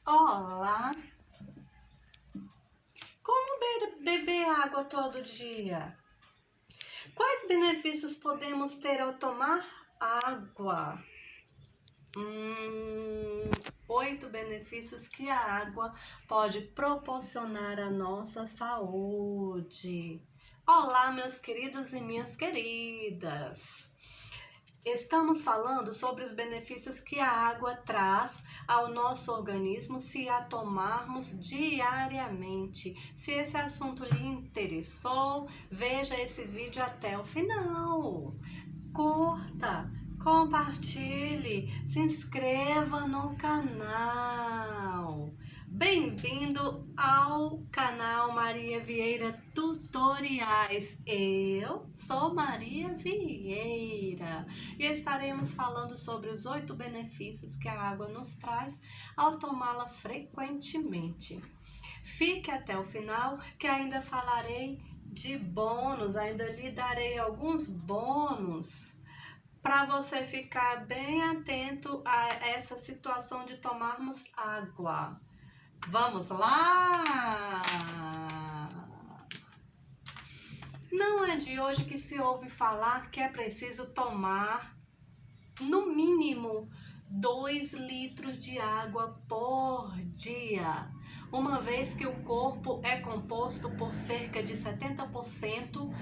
Olá! Como beber água todo dia? Quais benefícios podemos ter ao tomar água? 8 benefícios que a água pode proporcionar à nossa saúde. Olá, meus queridos e minhas queridas! Estamos falando sobre os benefícios que a água traz ao nosso organismo se a tomarmos diariamente. Se esse assunto lhe interessou, veja esse vídeo até o final. Curta, compartilhe, se inscreva no canal. Bem-vindo ao canal Maria Vieira Tutoriais. Eu sou Maria Vieira e estaremos falando sobre os 8 benefícios que a água nos traz ao tomá-la frequentemente. Fique até o final que ainda falarei de bônus, ainda lhe darei alguns bônus para você ficar bem atento a essa situação de tomarmos água. Vamos lá! Não é de hoje que se ouve falar que é preciso tomar no mínimo 2 litros de água por dia, uma vez que o corpo é composto por cerca de 70%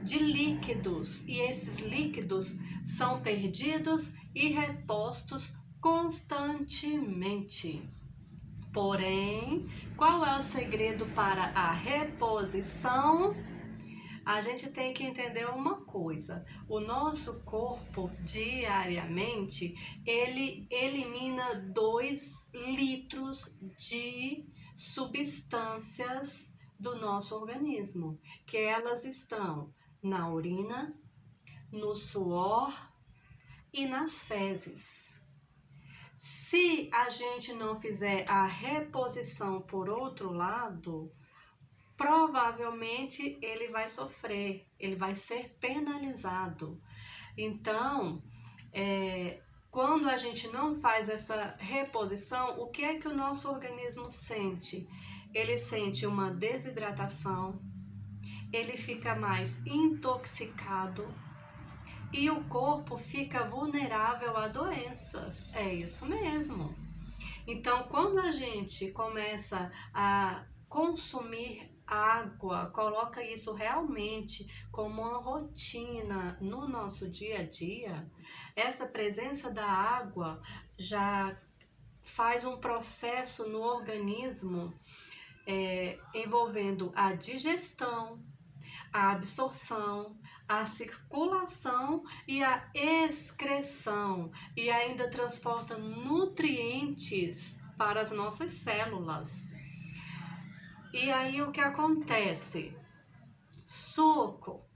de líquidos e esses líquidos são perdidos e repostos constantemente. Porém, qual é o segredo para a reposição? A gente tem que entender uma coisa: o nosso corpo diariamente ele elimina 2 litros de substâncias do nosso organismo, que elas estão na urina, no suor e nas fezes. Se a gente não fizer a reposição por outro lado, provavelmente ele vai sofrer, ele vai ser penalizado. Então, quando a gente não faz essa reposição, o que é que o nosso organismo sente? Ele sente uma desidratação, ele fica mais intoxicado e o corpo fica vulnerável a doenças. É isso mesmo. Então, quando a gente começa a consumir água, coloca isso realmente como uma rotina no nosso dia a dia, essa presença da água já faz um processo no organismo envolvendo a digestão, a absorção, a circulação e a excreção, e ainda transporta nutrientes para as nossas células. E aí o que acontece? Suco,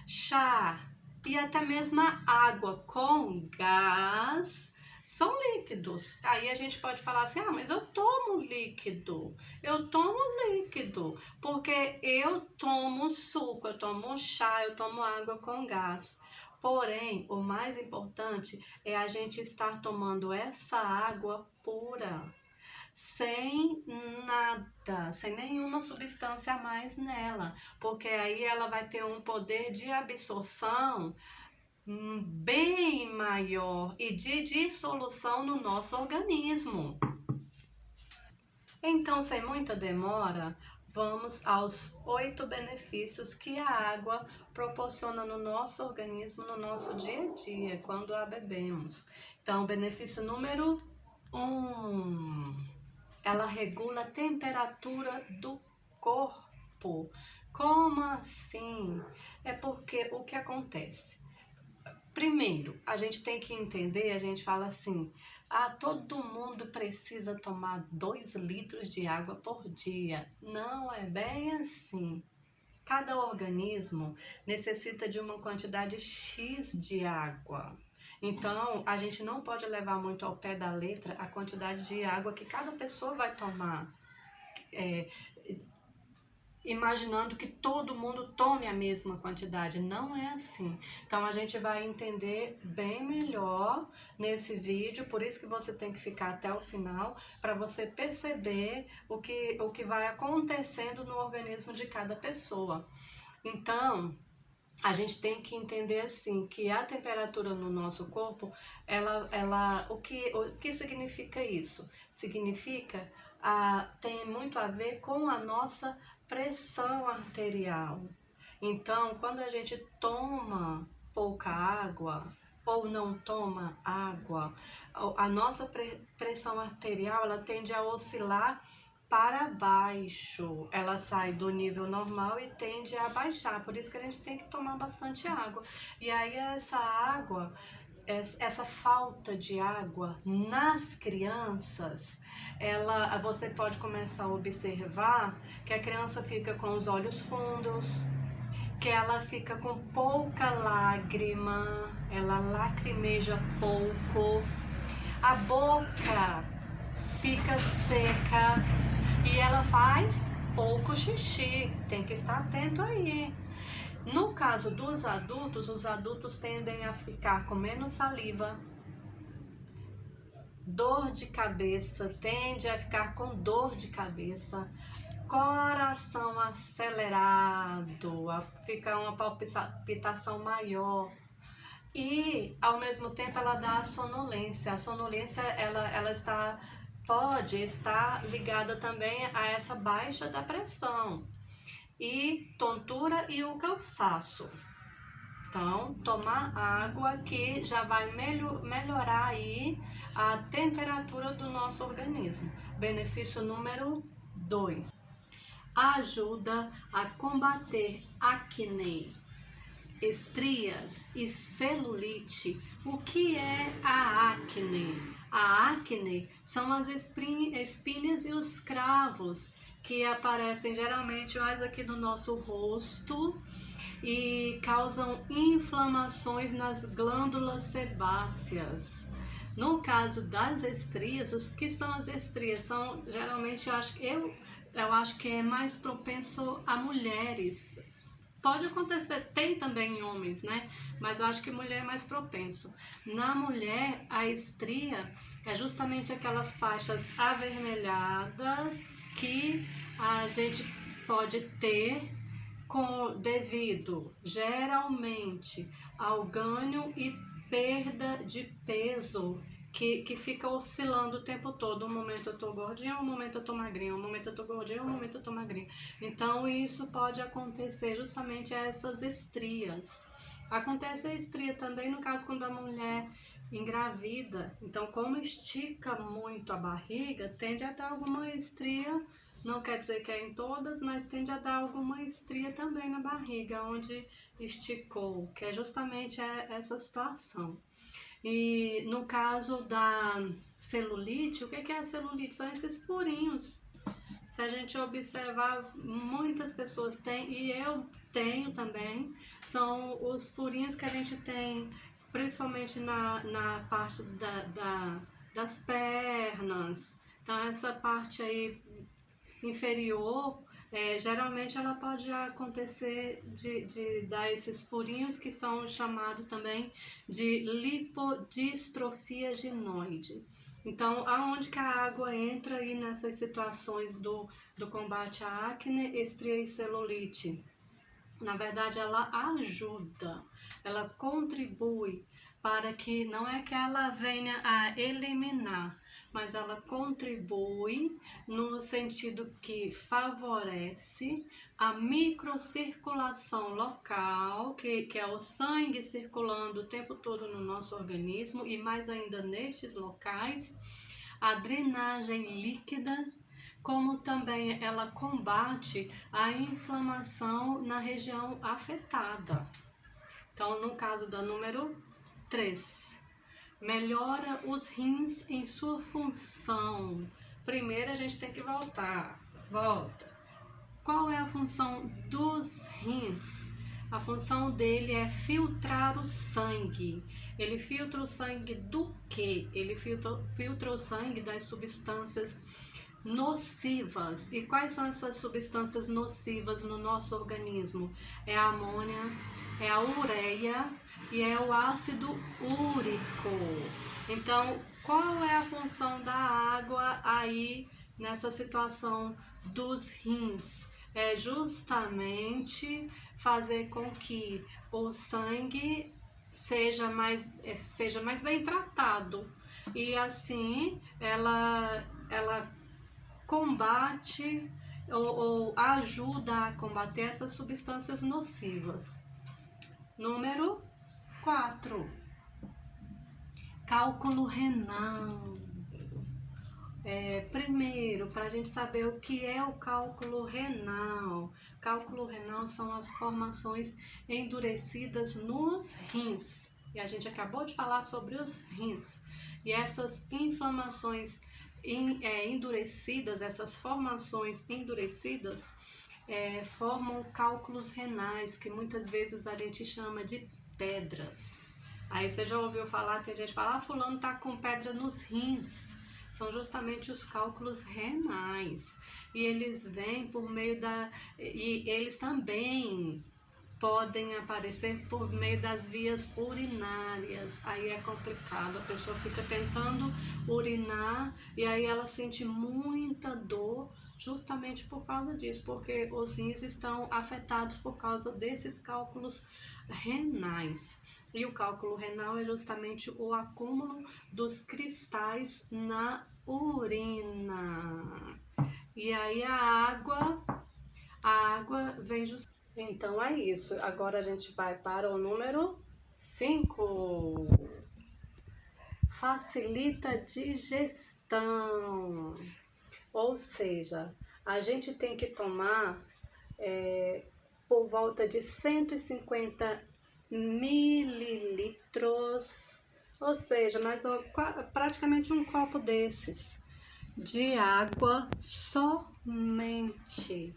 chá e até mesmo a água com gás são líquidos. Aí a gente pode falar assim: ah, mas eu tomo líquido, porque eu tomo suco, eu tomo chá, eu tomo água com gás. Porém, o mais importante é a gente estar tomando essa água pura, sem nada, sem nenhuma substância a mais nela, porque aí ela vai ter um poder de absorção bem maior e de dissolução no nosso organismo. Então, sem muita demora, vamos aos 8 benefícios que a água proporciona no nosso organismo, no nosso dia a dia, quando a bebemos. Então, benefício número 1. Ela regula a temperatura do corpo. Como assim? É porque o que acontece? Primeiro, a gente tem que entender, a gente fala assim: ah, todo mundo precisa tomar 2 litros de água por dia. Não é bem assim. Cada organismo necessita de uma quantidade X de água. Então, a gente não pode levar muito ao pé da letra a quantidade de água que cada pessoa vai tomar. imaginando que todo mundo tome a mesma quantidade. Não é assim. Então a gente vai entender bem melhor nesse vídeo, por isso que você tem que ficar até o final, para você perceber o que vai acontecendo no organismo de cada pessoa. Então, a gente tem que entender assim, que a temperatura no nosso corpo, o que significa isso? Significa, tem muito a ver com a nossa pressão arterial. Então, quando a gente toma pouca água ou não toma água, a nossa pressão arterial, ela tende a oscilar para baixo, ela sai do nível normal e tende a baixar, por isso que a gente tem que tomar bastante água. E aí essa falta de água nas crianças, você pode começar a observar que a criança fica com os olhos fundos, que ela fica com pouca lágrima, ela lacrimeja pouco, a boca fica seca e ela faz pouco xixi. Tem que estar atento aí. No caso dos adultos, os adultos tendem a ficar com menos saliva, dor de cabeça, tende a ficar com dor de cabeça, coração acelerado, fica uma palpitação maior. E, ao mesmo tempo, ela dá a sonolência. A sonolência, pode estar ligada também a essa baixa da pressão. E tontura e o cansaço. Então, tomar água que já vai melhorar aí a temperatura do nosso organismo. Benefício número 2. Ajuda a combater acne, estrias e celulite. O que é a acne? A acne são as espinhas e os cravos que aparecem geralmente mais aqui no nosso rosto e causam inflamações nas glândulas sebáceas. No caso das estrias, o que são as estrias? São geralmente, eu acho que é mais propenso a mulheres. Pode acontecer, tem também em homens, né? Mas eu acho que mulher é mais propenso. Na mulher, a estria é justamente aquelas faixas avermelhadas que a gente pode ter devido geralmente ao ganho e perda de peso que fica oscilando o tempo todo. Um momento eu tô gordinha, um momento eu tô magrinha, um momento eu tô gordinha, um momento eu tô magrinha. Então isso pode acontecer justamente essas estrias. Acontece a estria também no caso quando a mulher engravida. Então, como estica muito a barriga, tende a dar alguma estria. Não quer dizer que é em todas, mas tende a dar alguma estria também na barriga, onde esticou, que é justamente essa situação. E no caso da celulite, o que é a celulite? São esses furinhos. Se a gente observar, muitas pessoas têm, e eu tenho também, são os furinhos que a gente tem, principalmente na parte das pernas. Então, essa parte aí inferior, geralmente ela pode acontecer de dar esses furinhos que são chamados também de lipodistrofia ginoide. Então, aonde que a água entra aí nessas situações do combate à acne, estria e celulite? Na verdade, ela ajuda, ela contribui para que, não é que ela venha a eliminar, mas ela contribui no sentido que favorece a microcirculação local, que é o sangue circulando o tempo todo no nosso organismo e mais ainda nestes locais, a drenagem líquida, como também ela combate a inflamação na região afetada. Então, no caso da número 3, melhora os rins em sua função. Primeiro a gente tem que volta. Qual é a função dos rins? A função dele é filtrar o sangue. Ele filtra o sangue do quê? Ele filtra o sangue das substâncias nocivas. E quais são essas substâncias nocivas no nosso organismo? É a amônia, é a ureia e é o ácido úrico. Então, qual é a função da água aí nessa situação dos rins? É justamente fazer com que o sangue seja mais bem tratado e assim ela combate ou ajuda a combater essas substâncias nocivas. Número 4, cálculo renal. Primeiro, para a gente saber o que é o cálculo renal. Cálculo renal são as formações endurecidas nos rins. E a gente acabou de falar sobre os rins. E essas inflamações endurecidas, essas formações endurecidas, formam cálculos renais, que muitas vezes a gente chama de pedras. Aí você já ouviu falar que a gente fala, fulano tá com pedra nos rins. São justamente os cálculos renais. E eles vêm por meio e eles também podem aparecer por meio das vias urinárias. Aí é complicado, a pessoa fica tentando urinar e aí ela sente muita dor justamente por causa disso, porque os rins estão afetados por causa desses cálculos renais. E o cálculo renal é justamente o acúmulo dos cristais na urina. E aí a água vem justamente. Então é isso. Agora a gente vai para o número 5. Facilita a digestão. Ou seja, a gente tem que tomar por volta de 150 mililitros, ou seja, praticamente um copo desses de água somente.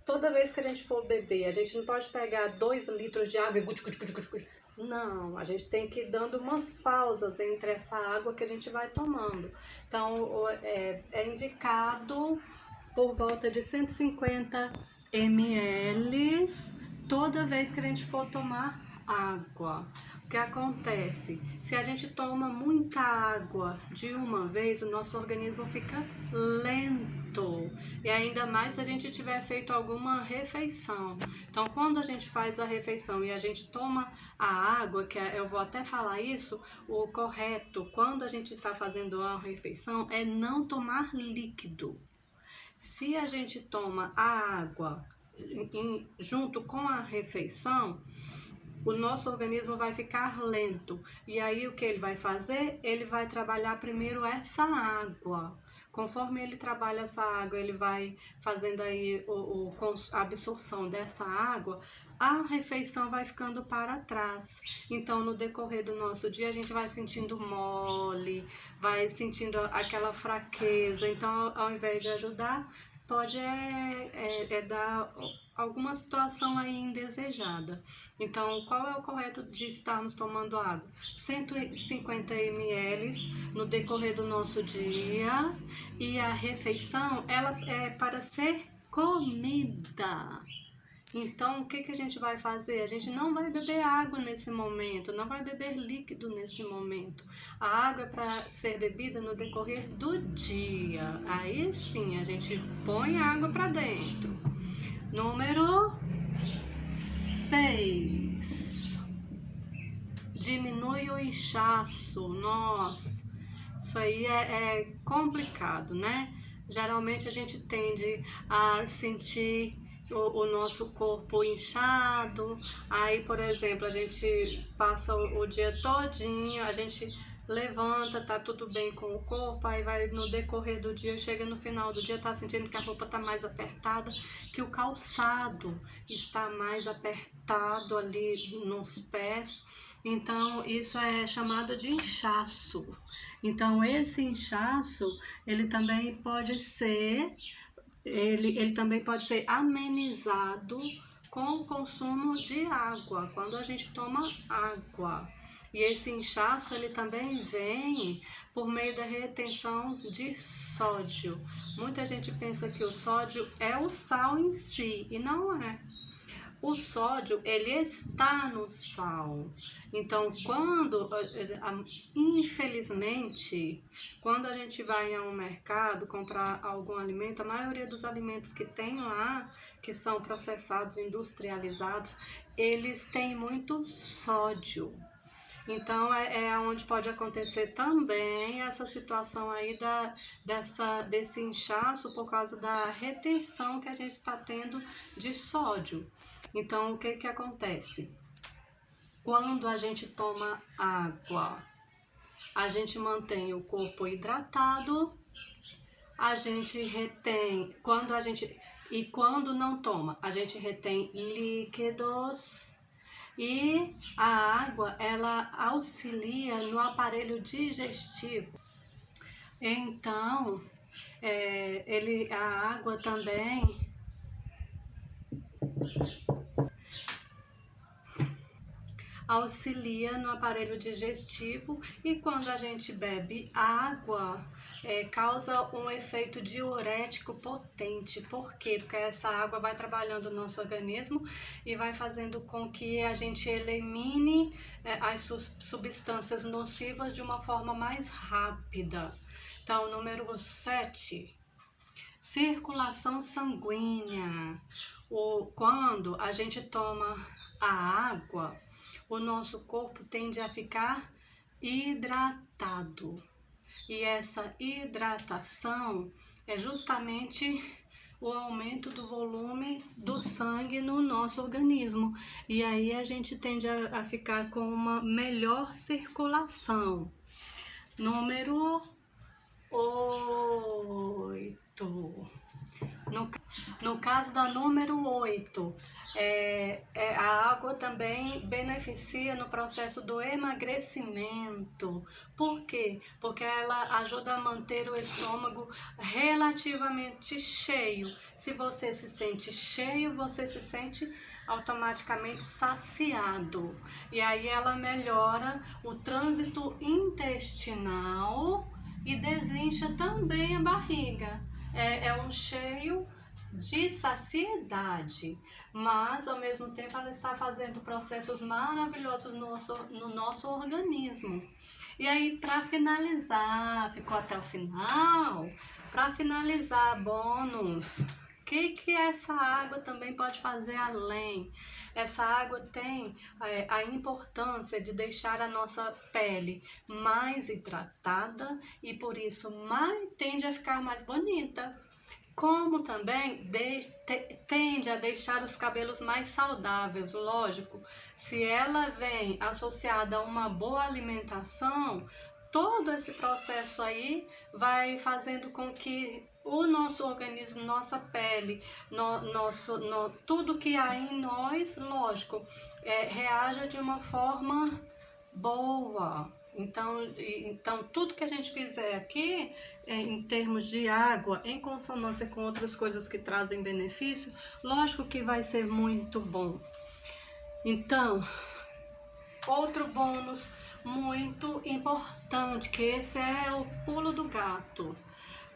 Toda vez que a gente for beber, a gente não pode pegar 2 litros de água e não, a gente tem que ir dando umas pausas entre essa água que a gente vai tomando. Então, é indicado por volta de 150 ml toda vez que a gente for tomar água. O que acontece? Se a gente toma muita água de uma vez, o nosso organismo fica lento. E ainda mais se a gente tiver feito alguma refeição. Então, quando a gente faz a refeição e a gente toma a água, eu vou até falar isso, o correto quando a gente está fazendo uma refeição é não tomar líquido. Se a gente toma a água junto com a refeição, o nosso organismo vai ficar lento. E aí o que ele vai fazer? Ele vai trabalhar primeiro essa água. Conforme ele trabalha essa água, ele vai fazendo aí a absorção dessa água, a refeição vai ficando para trás. Então, no decorrer do nosso dia, a gente vai sentindo mole, vai sentindo aquela fraqueza. Então, ao invés de ajudar, pode dar alguma situação aí indesejada. Então, qual é o correto de estarmos tomando água? 150 ml no decorrer do nosso dia, e a refeição, ela é para ser comida. Então, o que a gente vai fazer? A gente não vai beber água nesse momento, não vai beber líquido nesse momento. A água é para ser bebida no decorrer do dia. Aí sim, a gente põe a água para dentro. Número 6. Diminui o inchaço. Nossa, isso aí é complicado, né? Geralmente a gente tende a sentir o nosso corpo inchado. Aí, por exemplo, a gente passa o dia todinho, a gente levanta, tá tudo bem com o corpo, aí vai no decorrer do dia, chega no final do dia, tá sentindo que a roupa tá mais apertada, que o calçado está mais apertado ali nos pés. Então, isso é chamado de inchaço. Então, esse inchaço, ele também pode ser amenizado com o consumo de água, quando a gente toma água. E esse inchaço ele também vem por meio da retenção de sódio. Muita gente pensa que o sódio é o sal em si, e não é. O sódio, ele está no sal. Então, infelizmente, quando a gente vai a um mercado comprar algum alimento, a maioria dos alimentos que tem lá, que são processados, industrializados, eles têm muito sódio. Então, é onde pode acontecer também essa situação aí desse inchaço por causa da retenção que a gente está tendo de sódio. Então, o que que acontece? Quando a gente toma água, a gente mantém o corpo hidratado, a gente retém, quando não toma, a gente retém líquidos. E a água, ela auxilia no aparelho digestivo. Então, a água também auxilia no aparelho digestivo, e quando a gente bebe água, causa um efeito diurético potente. Por quê? Porque essa água vai trabalhando no nosso organismo e vai fazendo com que a gente elimine as substâncias nocivas de uma forma mais rápida. Então, número 7, circulação sanguínea. Quando a gente toma a água, o nosso corpo tende a ficar hidratado. E essa hidratação é justamente o aumento do volume do sangue no nosso organismo. E aí a gente tende a ficar com uma melhor circulação. Número 8. No caso da número 8, a água também beneficia no processo do emagrecimento. Por quê? Porque ela ajuda a manter o estômago relativamente cheio. Se você se sente cheio, você se sente automaticamente saciado. E aí ela melhora o trânsito intestinal e desincha também a barriga. É um cheio de saciedade, mas ao mesmo tempo ela está fazendo processos maravilhosos no nosso organismo. E aí, para finalizar, ficou até o final? Para finalizar, bônus. O que essa água também pode fazer além? Essa água tem a importância de deixar a nossa pele mais hidratada e por isso tende a ficar mais bonita. Como também tende a deixar os cabelos mais saudáveis. Lógico, se ela vem associada a uma boa alimentação, todo esse processo aí vai fazendo com que o nosso organismo, nossa pele, tudo que há em nós, lógico, reaja de uma forma boa. Então, tudo que a gente fizer aqui, em termos de água, em consonância com outras coisas que trazem benefício, lógico que vai ser muito bom. Então, outro bônus muito importante, que esse é o pulo do gato.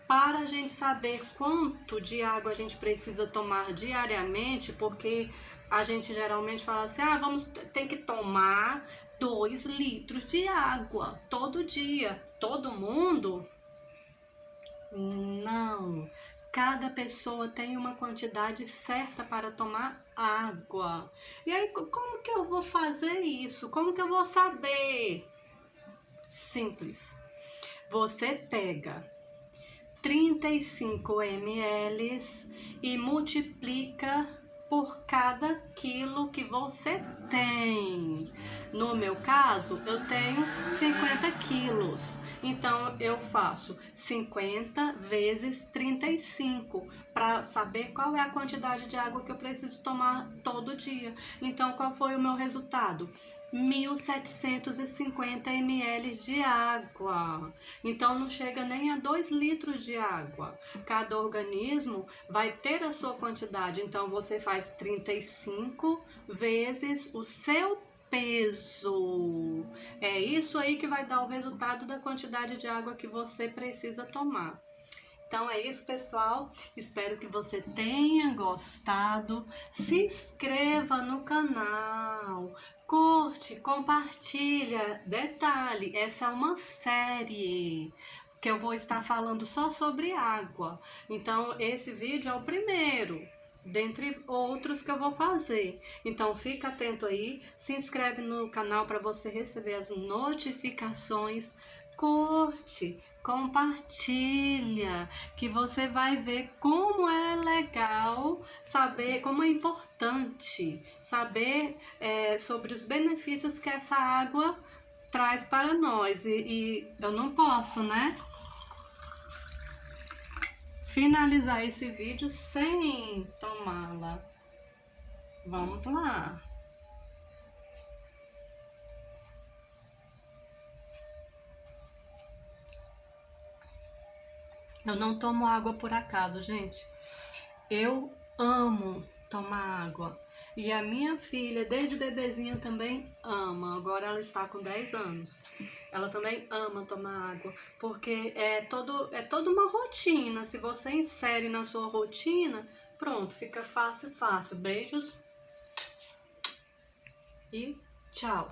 Para a gente saber quanto de água a gente precisa tomar diariamente, porque a gente geralmente fala assim, tem que tomar 2 litros de água todo dia. Todo mundo? Não. Cada pessoa tem uma quantidade certa para tomar água. E aí, como que eu vou fazer isso? Como que eu vou saber? Simples. Você pega 35 ml e multiplica por cada quilo que você tem. No meu caso, eu tenho 50 quilos. Então, eu faço 50 vezes 35 para saber qual é a quantidade de água que eu preciso tomar todo dia. Então, qual foi o meu resultado? 1.750 ml de água. Então, não chega nem a 2 litros de água. Cada organismo vai ter a sua quantidade. Então, você faz 35 vezes o seu peso. É isso aí que vai dar o resultado da quantidade de água que você precisa tomar. Então é isso, pessoal. Espero que você tenha gostado. Se inscreva no canal, curte, compartilha. Detalhe, essa é uma série que eu vou estar falando só sobre água. Então esse vídeo é o primeiro, dentre outros que eu vou fazer. Então fica atento aí, se inscreve no canal para você receber as notificações, curte, compartilha, que você vai ver como é legal saber, como é importante saber sobre os benefícios que essa água traz para nós. E eu não posso, né, finalizar esse vídeo sem tomá-la. Vamos lá. Eu não tomo água por acaso, gente. Eu amo tomar água. E a minha filha, desde bebezinha, também ama. Agora ela está com 10 anos. Ela também ama tomar água. Porque é toda uma rotina. Se você insere na sua rotina, pronto, fica fácil, fácil. Beijos e tchau.